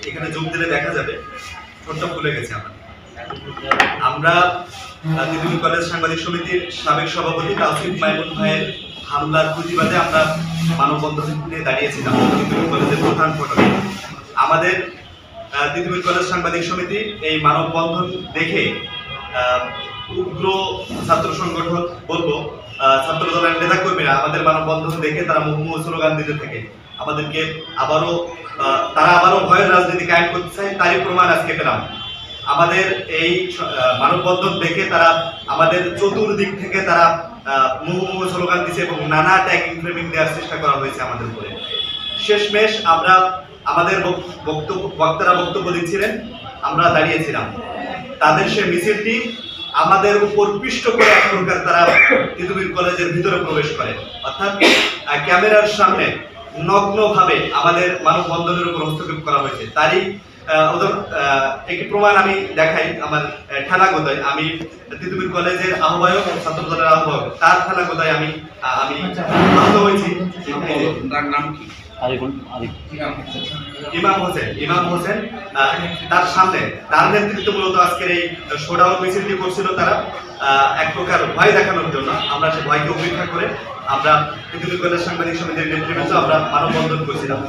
এখানে যোগ দিলে দেখা যাবে ঠোঁটটা ফুলে গেছে আমরা তিতুমির কলেজ সাংবাদিক সমিতির সাবেক সভাপতি তাওসিফ মাইমুন ভাইয়ের হামলার প্রতিবাদে আমরা মানববন্ধনে দাঁড়িয়েছিলাম তিতুমির কলেজের প্রধান ফটকে। আমাদের তিতুমির কলেজ সাংবাদিক সমিতি এই মানববন্ধন দেখে উগ্র ছাত্র সংগঠন বলবো ছাত্র দলের নেতাকর্মীরা আমাদের মানববন্ধন দেখে তারা মুহুর্মুহু স্লোগান দিতে থাকে, আমাদেরকে তারা আবারও ভয়ের রাজনীতি কায়েম করতে চায়। তারই প্রমাণ আজকে পেলাম। আমাদের এই মানববন্ধন দেখে তারা আমাদের চতুর্দিক থেকে তারা মুহুর্মুহু স্লোগান দিচ্ছে এবং নানা ট্যাগিং ফ্রেমিং দেওয়ার চেষ্টা করা হয়েছে আমাদের উপরে। শেষমেশ আমরা আমাদের বক্তারা বক্তব্য দিচ্ছিলেন, আমরা দাঁড়িয়েছিলাম। তাদের সে মিছিলটি আমাদের উপর পিষ্ট করে এক প্রকার তারা তিতুমির কলেজের ভিতরে প্রবেশ করে, অর্থাৎ ক্যামেরার সামনে নগ্নভাবে আমাদের মানববন্ধনের উপর হস্তক্ষেপ করা হয়েছে। তারই একটি প্রমাণ আমি দেখাই। আমার ঠেলাগোদায় আমি তিতুমির কলেজের আহ্বায়ক ছাত্র দলের আহ্বায়ক, তার ঠেলাগোদায় আমি আহত হয়েছি। ইমাম হোসেন তার সামনে তার নেতৃত্বে মূলত আজকের এই শোডাউন মিছিলটি করছিল। তারা এক প্রকার ভয় দেখানোর জন্য আমরা সে ভয়কে উপেক্ষা করে আমরা তিতুমির কলেজ সাংবাদিক সমিতির নেতৃবৃন্দ আমরা মানববন্ধন করছিলাম।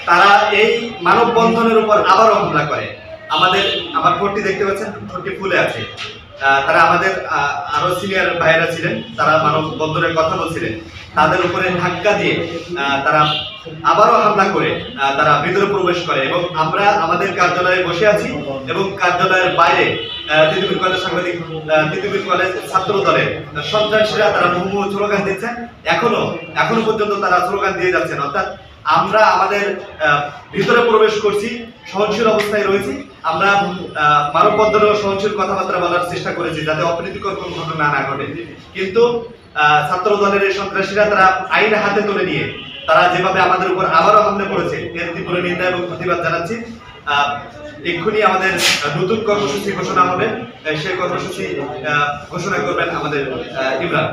তারা এই মানববন্ধনের উপর আবারও হামলা করে। আমার ঠোঁটটি দেখতে পাচ্ছেন, ঠোঁটটি ফুলে আছে। তারা আমাদের আরো সিনিয়র ভাইয়েরা ছিলেন, তারা মানববন্ধনের কথা বলছিলেন। তাদের উপরে ধাক্কা দিয়ে তারা আবারও হামলা করে তারা ভিতরে প্রবেশ করে এবং আমরা আমাদের কার্যালয়ে বসে আছি এবং কার্যালয়ের বাইরে তিতুমির কলেজ ছাত্র দলের সন্ত্রাসীরা তারা মুহুর্মুহু স্লোগান দিচ্ছেন। এখনো পর্যন্ত তারা স্লোগান দিয়ে যাচ্ছেন, অর্থাৎ আমরা আমাদের ভিতরে প্রবেশ করছি, সহনশীল অবস্থায় রয়েছি। আমরা মানববন্ধনেও সহনশীল কথাবার্তা বলার চেষ্টা করেছি যাতে অপ্রীতিকর কোনো ঘটনা না ঘটে, কিন্তু ছাত্র দলের এই সন্ত্রাসীরা তারা আইন হাতে তুলে নিয়ে তারা যেভাবে আমাদের উপর আবারও হামলা করেছে এর তীব্র নিন্দা এবং প্রতিবাদ জানাচ্ছি। এক্ষুনি আমাদের নতুন কর্মসূচি ঘোষণা হবে, সেই কর্মসূচি ঘোষণা করবেন আমাদের ইমরান।